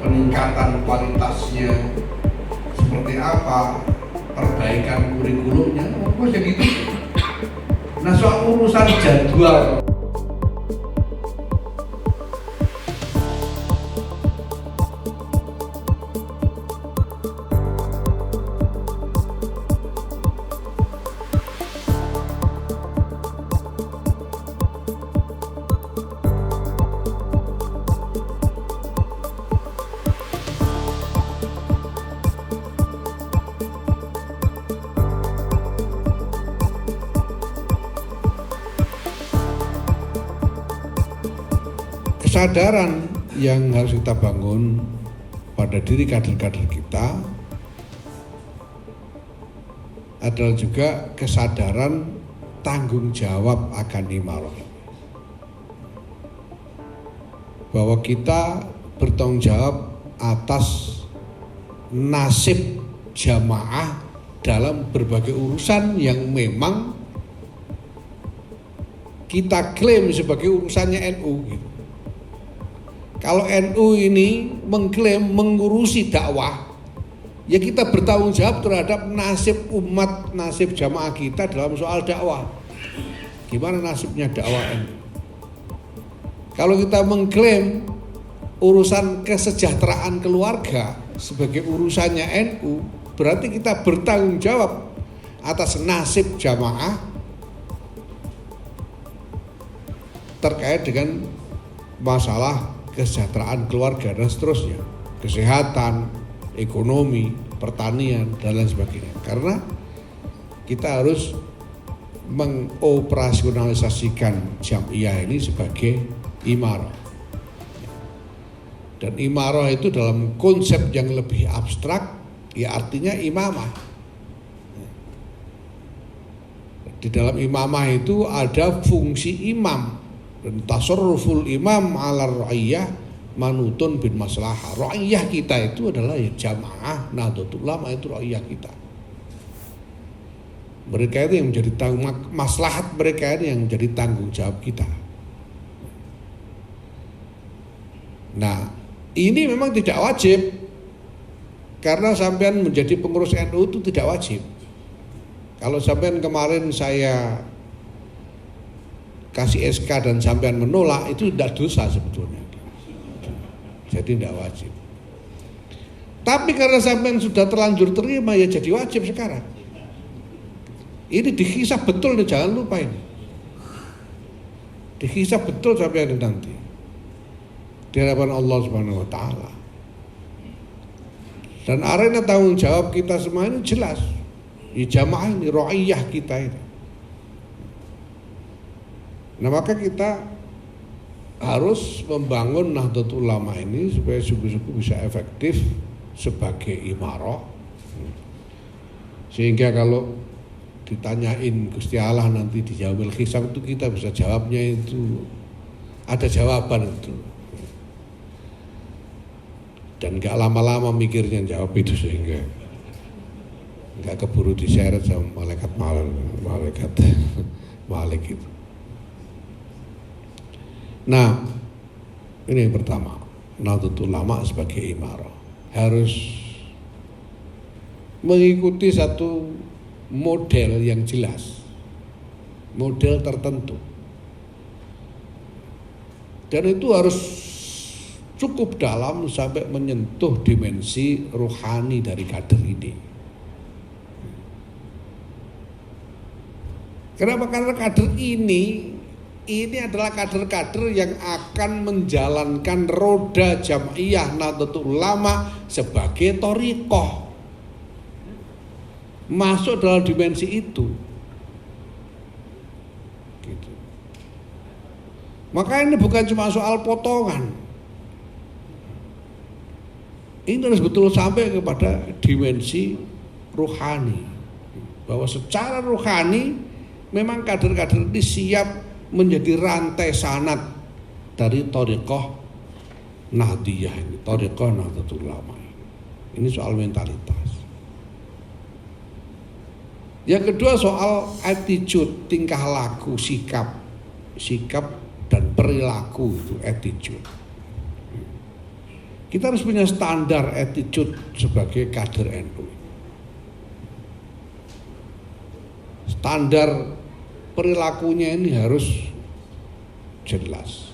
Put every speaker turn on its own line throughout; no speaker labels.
peningkatan kualitasnya seperti apa, perbaikan kurikulumnya, pokoknya gitu. Nah soal urusan jadwal, kesadaran yang harus kita bangun pada diri kader-kader kita adalah juga kesadaran tanggung jawab akan imarah. Bahwa kita bertanggung jawab atas nasib jamaah dalam berbagai urusan yang memang kita klaim sebagai urusannya NU gitu. Kalau NU ini mengklaim mengurusi dakwah, ya kita bertanggung jawab terhadap nasib umat, nasib jamaah kita dalam soal dakwah. Gimana nasibnya dakwah NU? Kalau kita mengklaim urusan kesejahteraan keluarga sebagai urusannya NU, berarti kita bertanggung jawab atas nasib jamaah terkait dengan masalah kesejahteraan keluarga dan seterusnya, kesehatan, ekonomi, pertanian dan lain sebagainya. Karena kita harus mengoperasionalisasikan Jam'iyah ini sebagai imarah. Dan imarah itu dalam konsep yang lebih abstrak, ya artinya imamah. Di dalam imamah itu ada fungsi imam. Dan tasarruful imam ala ra'iyah manutun bin maslahah. Ra'iyah kita itu adalah ya jamaah Nahdlatul Ulama, itu ra'iyah kita. Mereka itu yang menjadi maslahat, mereka ini yang menjadi tanggung jawab kita. Nah, ini memang tidak wajib. Karena sampean menjadi pengurus NU itu tidak wajib. Kalau sampean kemarin saya kasih SK dan sampean menolak, itu tidak dosa sebetulnya. Jadi tidak wajib. Tapi karena sampean sudah terlanjur terima, ya jadi wajib sekarang. Ini dihisab betul nih, jangan lupa ini. Dihisab betul sampai nanti di hadapan Allah Subhanahu wa taala. Dan arena tanggung jawab kita semua ini jelas. Di jamaah ini, ra'iyah kita ini. Nah maka kita harus membangun Nahdlatul Ulama ini supaya sungguh-sungguh bisa efektif sebagai imarah. Sehingga kalau ditanyain Gusti Allah nanti di yaumil hisab itu kita bisa jawabnya itu ada jawaban itu. Dan gak lama-lama mikirnya jawab itu sehingga gak keburu diseret sama malaikat Malik itu. Nah, ini yang pertama, Nahdlatul Ulama sebagai imarah harus mengikuti satu model yang jelas, model tertentu, dan itu harus cukup dalam sampai menyentuh dimensi rohani dari kader ini. Kenapa? Karena kader ini adalah kader-kader yang akan menjalankan roda Jam'iyah Nahdlatul Ulama sebagai thariqah. Masuk dalam dimensi itu. Gitu. Maka ini bukan cuma soal potongan. Ini harus betul sampai kepada dimensi rohani. Bahwa secara rohani memang kader-kader ini siap menjadi rantai sanad dari thariqah Nahdiyah ini, thariqah Nahdlatul Ulama. Ini soal mentalitas. Yang kedua soal attitude, tingkah laku, sikap dan perilaku, itu attitude. Kita harus punya standar attitude sebagai kader NU. Standar perilakunya ini harus jelas,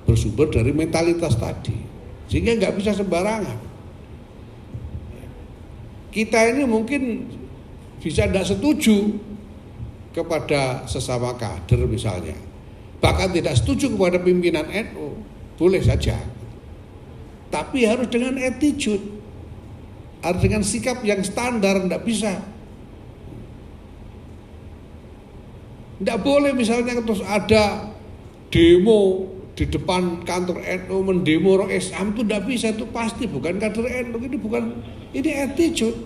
bersumber dari mentalitas tadi, sehingga nggak bisa sembarangan. Kita ini mungkin bisa tidak setuju kepada sesama kader misalnya, bahkan tidak setuju kepada pimpinan NU, boleh saja. Tapi harus dengan attitude, harus dengan sikap yang standar, tidak bisa. Tidak boleh misalnya terus ada demo di depan kantor NU, mendemo roh Islam, itu tidak bisa, itu pasti bukan kader NU, ini attitude.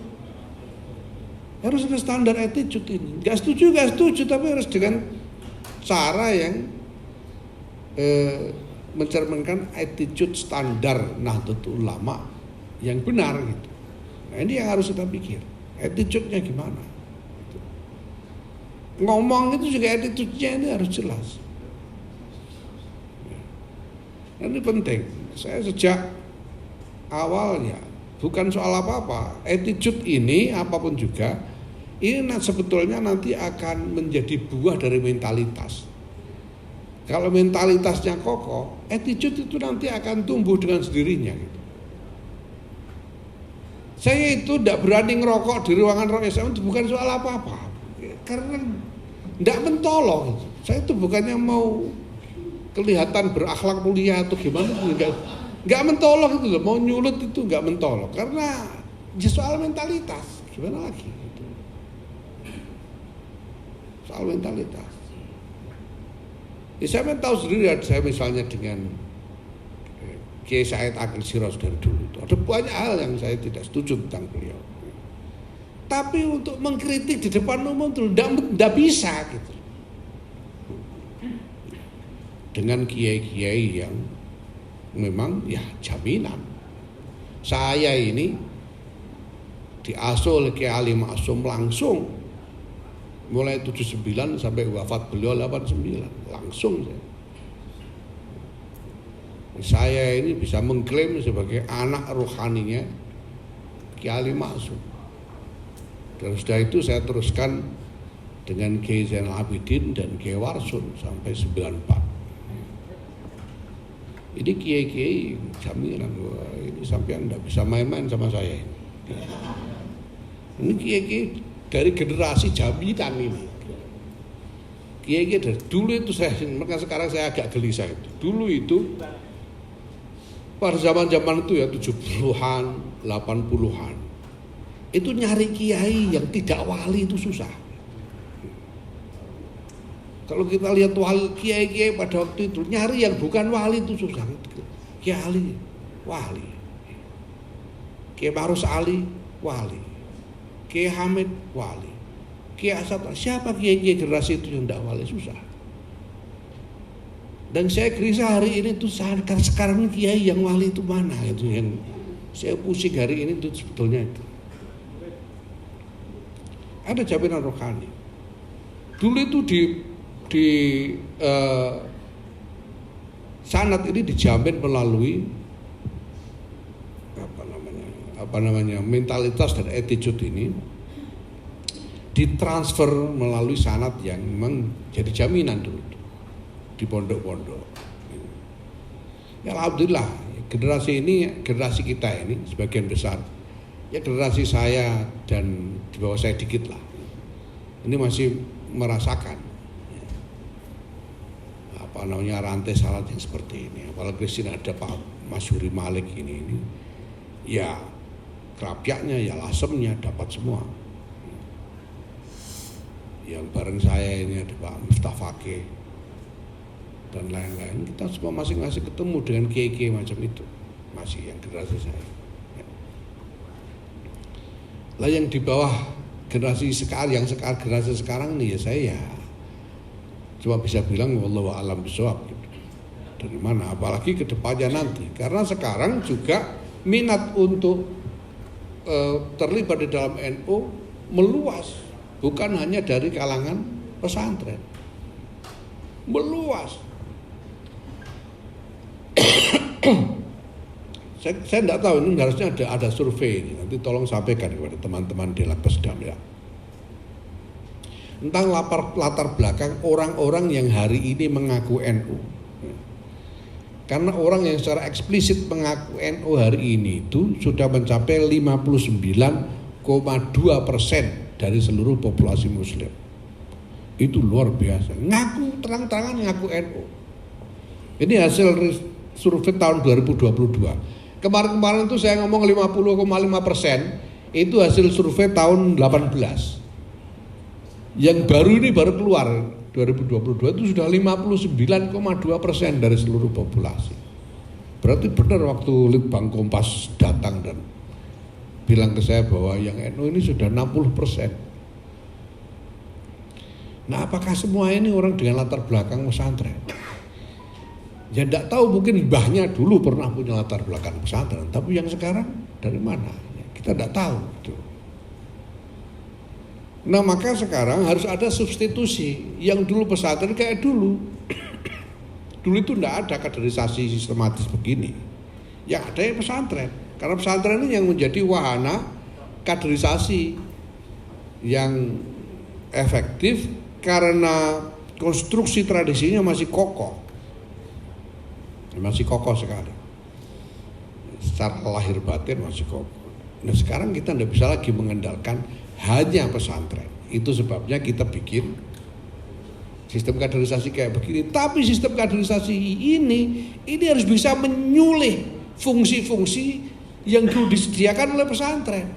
Harus ada standar attitude ini. Gak setuju, tapi harus dengan cara yang mencerminkan attitude standar Nahdlatul Ulama yang benar gitu. Nah, ini yang harus kita pikir, attitude-nya gimana. Ngomong itu juga attitude-nya ini harus jelas. Ini penting. Saya sejak awalnya bukan soal apa-apa, attitude ini apapun juga ini sebetulnya nanti akan menjadi buah dari mentalitas. Kalau mentalitasnya kokoh, attitude itu nanti akan tumbuh dengan sendirinya gitu. Saya itu tidak berani ngerokok di ruangan roh Islam, itu bukan soal apa-apa, karena tidak mentolong. Saya itu bukannya mau kelihatan berakhlak mulia atau gimana, nggak mentolong itu loh. Mau nyulut itu nggak mentolong, karena soal mentalitas. Gimana lagi? Gitu. Soal mentalitas. Ya, saya tahu sendiri, saya misalnya dengan Kiai Said Akil Siraj dari dulu itu ada banyak hal yang saya tidak setuju tentang beliau. Tapi untuk mengkritik di depan umum itu tidak bisa gitu. Dengan kiai-kiai yang memang ya jaminan. Saya ini diasuh oleh Kiai Ali Maksum langsung mulai 79 sampai wafat beliau 89 langsung saya ini bisa mengklaim sebagai anak rohaninya Kiai Ali Maksum. Dan sudah itu saya teruskan dengan Kiai Zainal Abidin dan Kiai Warsun sampai 94. Ini kiai-kiai jaminan, wah, ini sampean tidak bisa main-main sama saya ini. Ini kiai-kiai dari generasi jaminan ini. Kiai-kiai dari dulu itu maka sekarang saya agak gelisah itu. Dulu itu pada zaman-zaman itu ya 70-an, 80-an. Itu nyari kiai yang tidak wali itu susah. Kalau kita lihat kiai-kiai pada waktu itu nyari yang bukan wali itu susah. Kiai Ali wali, Kiai Marus Ali wali, Kiai Hamid wali, Kiai Asad, siapa kiai-kiai generasi itu yang tidak wali, susah. Dan saya gelisah hari ini tuh sekarang kiai yang wali itu mana, itu yang saya pusing hari ini tuh sebetulnya itu. Ada jaminan rohani. Dulu itu di sanad ini dijamin melalui apa namanya mentalitas dan attitude ini ditransfer melalui sanad yang memang jadi jaminan dulu di pondok-pondok. Ya alhamdulillah generasi ini, generasi kita ini sebagian besar ya generasi saya dan di bawah saya dikit lah, ini masih merasakan apa namanya rantai salat yang seperti ini. Apalagi sini ada Pak Masyuri Malik ini ya kerapiaknya ya lasemnya dapat semua. Yang bareng saya ini ada Pak Mustafa Ke dan lain-lain, kita semua masing-masing ketemu dengan kiai-kiai macam itu, masih yang generasi saya. Lah yang di bawah generasi sekarang, generasi sekarang nih ya saya cuma bisa bilang wallahu a'lam bishawab gitu. Dari mana, apalagi ke depannya nanti, karena sekarang juga minat untuk terlibat di dalam NU meluas, bukan hanya dari kalangan pesantren, meluas. Saya tidak tahu, ini harusnya ada survei ini. Nanti tolong sampaikan kepada teman-teman di Labkesdam ya. Tentang latar belakang orang-orang yang hari ini mengaku NU. Karena orang yang secara eksplisit mengaku NU hari ini itu sudah mencapai 59,2% dari seluruh populasi Muslim. Itu luar biasa. Ngaku terang-terangan ngaku NU. Ini hasil survei tahun 2022. Kemarin-kemarin itu saya ngomong 50,5%, itu hasil survei tahun 18. Yang baru ini baru keluar 2022 itu sudah 59,2% dari seluruh populasi. Berarti benar waktu Litbang Kompas datang dan bilang ke saya bahwa yang NU ini sudah 60%. Nah, apakah semua ini orang dengan latar belakang pesantren? Ya tidak tahu, mungkin mbahnya dulu pernah punya latar belakang pesantren, tapi yang sekarang dari mana? Kita tidak tahu. Gitu. Nah, maka sekarang harus ada substitusi. Yang dulu pesantren kayak dulu. Dulu itu tidak ada kaderisasi sistematis begini. Yang ada ya pesantren. Karena pesantren ini yang menjadi wahana kaderisasi yang efektif karena konstruksi tradisinya masih kokoh. Masih kokoh sekali. Secara lahir batin masih kokoh. Nah, sekarang kita tidak bisa lagi mengandalkan hanya pesantren. Itu sebabnya kita bikin sistem kaderisasi kayak begini. Tapi sistem kaderisasi ini harus bisa menyulih fungsi-fungsi yang dulu disediakan oleh pesantren.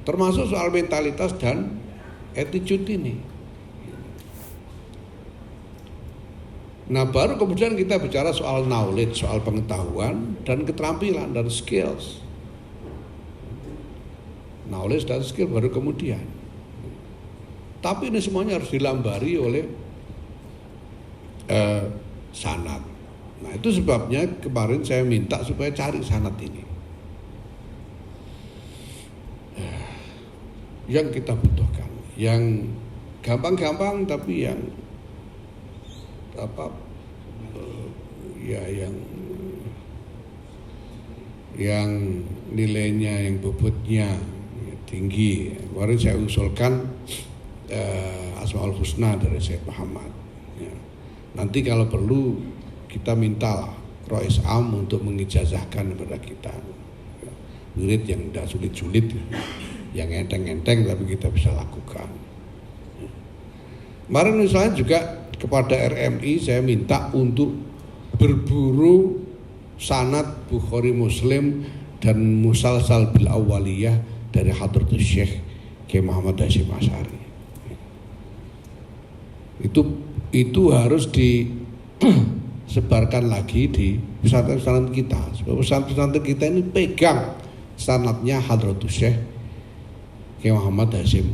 Termasuk soal mentalitas dan attitude ini. Nah, baru kemudian kita bicara soal knowledge, soal pengetahuan dan keterampilan dan skills. Knowledge dan skill baru kemudian. Tapi ini semuanya harus dilambari oleh sanad. Nah, itu sebabnya kemarin saya minta supaya cari sanad ini. Yang kita butuhkan, yang gampang-gampang tapi yang yang nilainya, yang bobotnya tinggi. Kemarin saya usulkan Asmaul Husna dari Syekh Muhammad. Ya. Nanti kalau perlu kita minta Rois Am untuk mengijazahkan kepada kita. Ya. Murid yang tidak sulit-sulit, yang enteng-enteng tapi kita bisa lakukan. Ya. Kemarin misalnya juga kepada RMI saya minta untuk berburu sanad Bukhari Muslim dan musalsal bil awaliyah dari Hadratus Syekh Kiai Muhammad Hasyim Asy'ari. Itu harus disebarkan lagi di pesantren-pesantren kita. Sebab pesantren kita ini pegang sanadnya Hadratus Syekh Kiai Muhammad Hasyim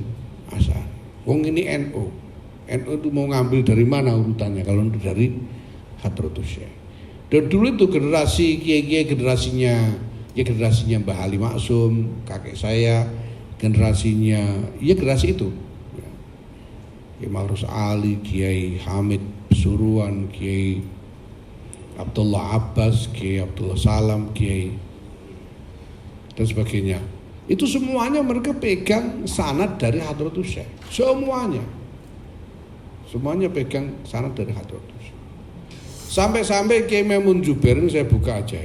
Asy'ari. Wong ini NU itu mau ngambil dari mana urutannya kalau dari Hadratus Syekh. Dan dulu itu generasi kiai-kiai generasinya Mbah Ali Maksum, kakek saya, generasi itu. Kiai Ma'ruf Ali, Kiai Hamid Suruan, Kiai Abdullah Abbas, Kiai Abdullah Salam, Kiai dan sebagainya. Itu semuanya mereka pegang sanad dari Hadratus Syekh. Semuanya pegang sanad dari Hadratus Syekh. Sampai Kiai Maimun Zubair ini saya buka aja.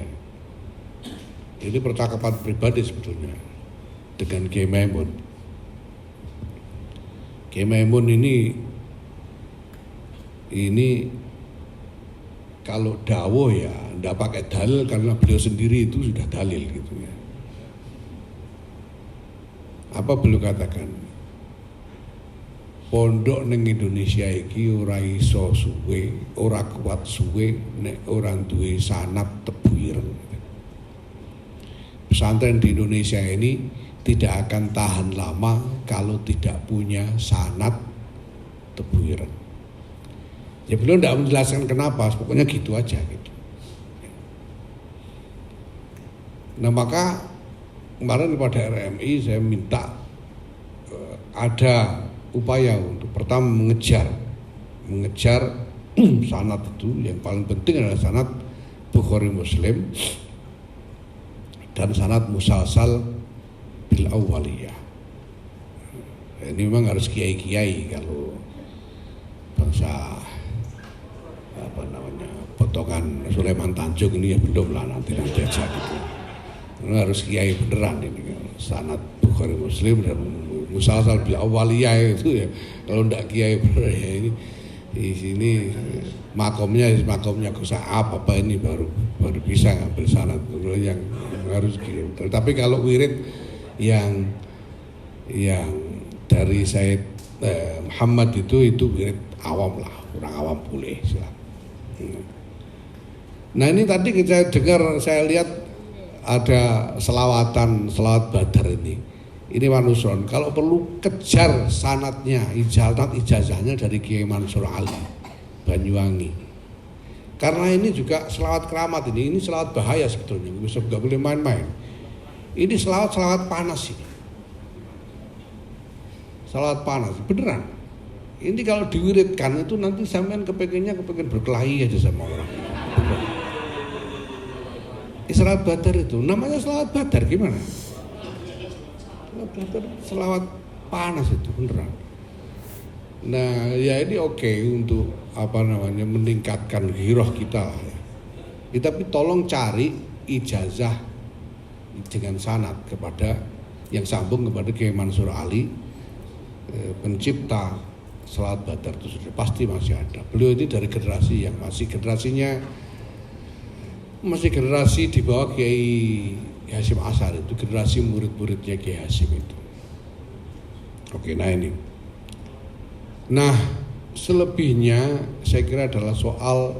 Ini percakapan pribadi sebetulnya dengan Kiai Maimun. Kiai Maimun ini kalau dawuh ya enggak pakai dalil karena beliau sendiri itu sudah dalil gitu ya. Apa beliau katakan? Pondok ning Indonesia iki ora iso suwe, ora kuat suwe nek ora duwe sanad tebu ireng. Pesantren di Indonesia ini tidak akan tahan lama kalau tidak punya sanad tebu ireng. Ya beliau tidak menjelaskan kenapa, pokoknya gitu aja gitu. Nah, maka kemarin kepada RMI saya minta ada upaya untuk pertama mengejar sanad itu. Yang paling penting adalah sanad Bukhari Muslim dan sanad musalsal bil awwaliyah. Ini memang harus kiai-kiai, kalau bangsa apa namanya potongan Sulaiman Tanjung ini ya belum lah, nanti aja gitu. Ini harus kiai beneran ini, sanad Bukhari Muslim dan musalsal bil awwaliyah itu ya. Kalau ndak kiai bener ya ini di sini makomnya Gus apa ini baru bisa ngambil sanad yang harus kirim. Tapi kalau wirid yang dari Said Muhammad itu wirid awam lah, orang awam boleh silakan. Nah ini tadi kita dengar, saya lihat ada selawat badar ini Pak Nusron, kalau perlu kejar sanatnya, ijazahnya dari Kiai Mansur Ali Banyuwangi. Karena ini juga selawat keramat ini selawat bahaya sebetulnya, nggak boleh main-main. Ini selawat panas ini. Selawat panas, beneran. Ini kalau diwiridkan itu nanti sampean kepengen berkelahi aja sama orang. Selawat badar itu, namanya selawat badar gimana? Selawat panas itu beneran. Nah ya ini oke untuk meningkatkan giroh kita lah ya. Tapi tolong cari ijazah dengan sanad kepada yang sambung kepada Kiai Mansur Ali, pencipta selawat badar itu sudah pasti masih ada. Beliau ini dari generasi yang masih generasi di bawah Kiai Hasyim Asy'ari, itu generasi murid-muridnya Kiai Hasyim itu. Oke, nah ini. Nah, selebihnya saya kira adalah soal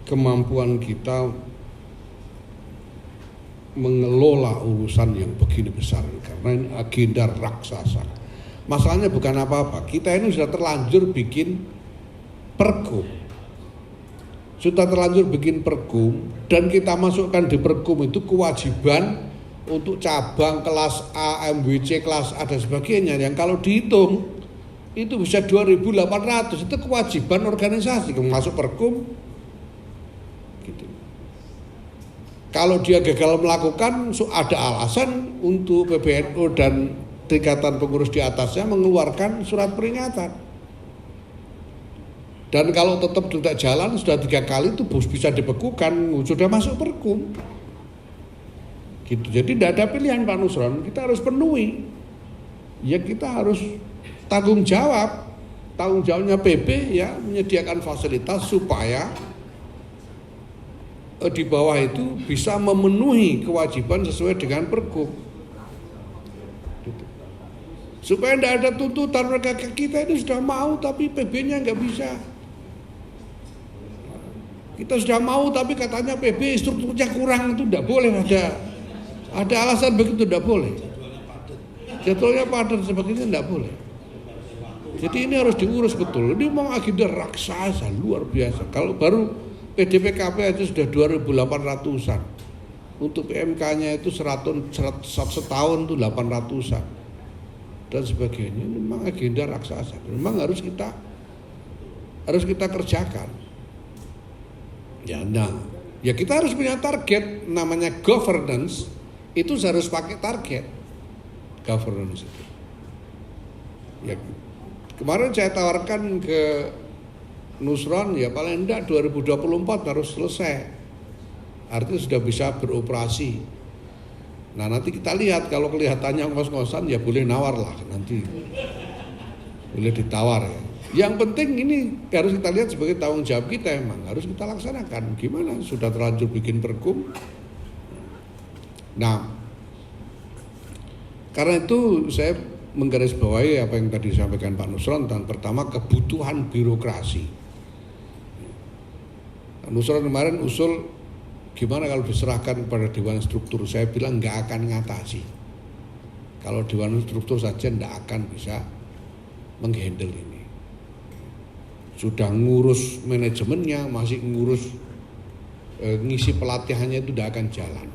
kemampuan kita mengelola urusan yang begini besar, karena ini agenda raksasa. Masalahnya bukan apa-apa, kita ini sudah terlanjur bikin pergub. Dan kita masukkan di pergub itu kewajiban untuk cabang kelas A, MWC kelas A dan sebagainya, yang kalau dihitung itu bisa 2.800, itu kewajiban organisasi masuk pergub gitu. Kalau dia gagal melakukan, ada alasan untuk PBNU dan tingkatan pengurus di atasnya mengeluarkan surat peringatan. Dan kalau tetap tidak jalan, sudah 3 kali itu bisa dibekukan, sudah masuk pergub. Gitu. Jadi tidak ada pilihan Pak Nusron, kita harus penuhi. Ya kita harus tanggung jawabnya PB ya, menyediakan fasilitas supaya di bawah itu bisa memenuhi kewajiban sesuai dengan pergub. Gitu. Supaya tidak ada tuntutan, mereka kita ini sudah mau tapi PB-nya nggak bisa. Kita sudah mau tapi katanya PB strukturnya kurang, itu tidak boleh, ada alasan begitu, tidak boleh. Jadwalnya padat sebagainya tidak boleh. Jadi ini harus diurus betul. Ini memang agenda raksasa luar biasa. Kalau baru PDPKP aja sudah 2.800-an. Untuk PMK-nya itu setahun itu 800-an dan sebagainya. Ini memang agenda raksasa. Memang harus kita kerjakan. Ya, kita harus punya target, namanya governance, itu harus pakai target governance itu. Ya, kemarin saya tawarkan ke Nusron, ya paling enggak 2024 harus selesai, artinya sudah bisa beroperasi. Nah nanti kita lihat, kalau kelihatannya ngos-ngosan ya boleh nawar lah, nanti boleh ditawar ya. Yang penting ini harus kita lihat sebagai tanggung jawab kita, emang harus kita laksanakan. Gimana? Sudah terlanjur bikin pergub. Nah, karena itu saya menggarisbawahi apa yang tadi disampaikan Pak Nusron tentang pertama kebutuhan birokrasi. Nusron kemarin usul gimana kalau diserahkan kepada Dewan Struktur. Saya bilang nggak akan ngatasi. Kalau Dewan Struktur saja nggak akan bisa menghandle ini. Sudah ngurus manajemennya, masih ngurus ngisi pelatihannya, itu tidak akan jalan.